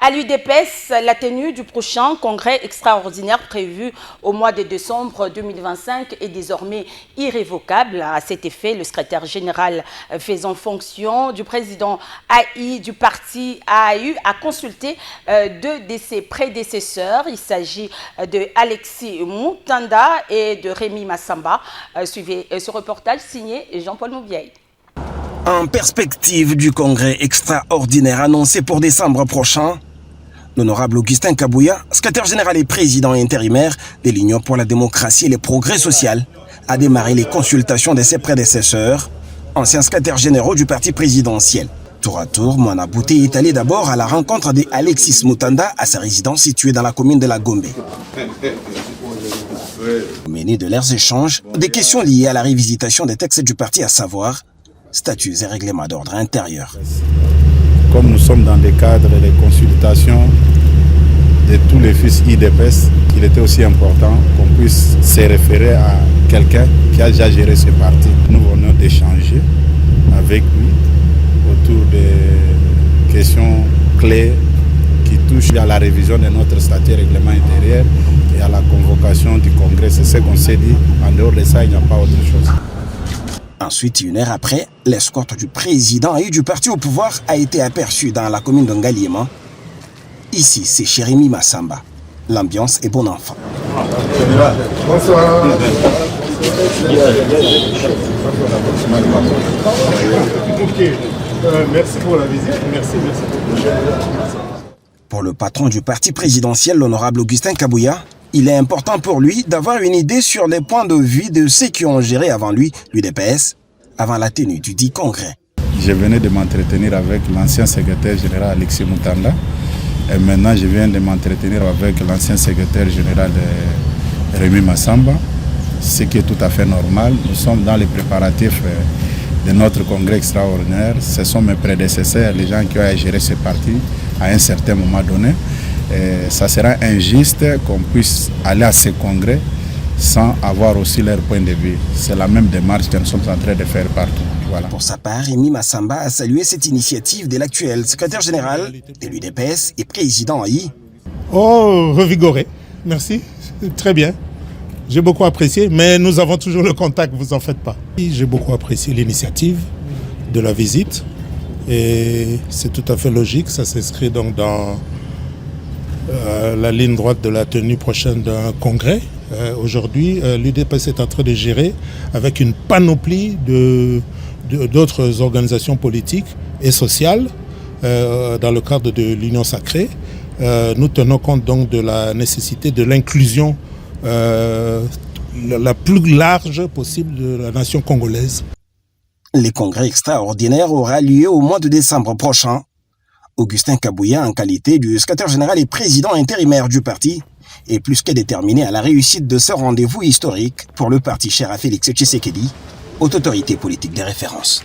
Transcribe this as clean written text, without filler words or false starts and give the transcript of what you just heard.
À l'UDPS, la tenue du prochain congrès extraordinaire prévu au mois de décembre 2025 est désormais irrévocable. À cet effet, le secrétaire général faisant fonction du président AI du parti AAU a consulté deux de ses prédécesseurs. Il s'agit de Alexis Moutanda et de Rémi Massamba. Suivez ce reportage signé Jean-Paul Mouvieille. En perspective du congrès extraordinaire annoncé pour décembre prochain, l'honorable Augustin Kabouya, secrétaire général et président intérimaire de l'Union pour la démocratie et le progrès social, a démarré les consultations de ses prédécesseurs, anciens secrétaires généraux du parti présidentiel. Tour à tour, Moana Bouté est allé d'abord à la rencontre d'Alexis Moutanda à sa résidence située dans la commune de la Gombe. Au menu de leurs échanges, des questions liées à la révisitation des textes du parti, à savoir statuts et règlements d'ordre intérieur. Comme nous sommes dans le cadre des consultations de tous les fils IDPS, il était aussi important qu'on puisse se référer à quelqu'un qui a déjà géré ce parti. Nous venons d'échanger avec lui autour des questions clés qui touchent à la révision de notre statut et règlement intérieur et à la convocation du congrès. C'est ce qu'on s'est dit. En dehors de ça, il n'y a pas autre chose. Ensuite, une heure après, l'escorte du président et du parti au pouvoir a été aperçue dans la commune de Ngaliema. Ici, c'est chez Rémi Massamba. L'ambiance est bon enfant. Bonsoir. Merci pour la visite. Merci. Pour le patron du parti présidentiel, l'honorable Augustin Kabouya, il est important pour lui d'avoir une idée sur les points de vue de ceux qui ont géré avant lui l'UDPS, avant la tenue du dit congrès. Je venais de m'entretenir avec l'ancien secrétaire général Alexis Moutanda et maintenant je viens de m'entretenir avec l'ancien secrétaire général Rémi Massamba, ce qui est tout à fait normal. Nous sommes dans les préparatifs de notre congrès extraordinaire. Ce sont mes prédécesseurs, les gens qui ont géré ce parti à un certain moment donné. Et ça sera injuste qu'on puisse aller à ce congrès sans avoir aussi leur point de vue. C'est la même démarche que nous sommes en train de faire partout. Voilà. Pour sa part, Rémi Massamba a salué cette initiative de l'actuel secrétaire général de l'UDPS et président AI. Oh, revigoré. Merci. Très bien. J'ai beaucoup apprécié, mais nous avons toujours le contact, vous en faites pas. J'ai beaucoup apprécié l'initiative de la visite et c'est tout à fait logique. Ça s'inscrit donc dans la ligne droite de la tenue prochaine d'un congrès. Aujourd'hui, l'UDPS est en train de gérer avec une panoplie d'autres organisations politiques et sociales dans le cadre de l'Union sacrée. Nous tenons compte donc de la nécessité de l'inclusion la plus large possible de la nation congolaise. Le congrès extraordinaire aura lieu au mois de décembre prochain. Augustin Kabouya, en qualité du secrétaire général et président intérimaire du parti, est plus que déterminé à la réussite de ce rendez-vous historique pour le parti cher à Félix Tshisekedi, haute autorité politique de référence.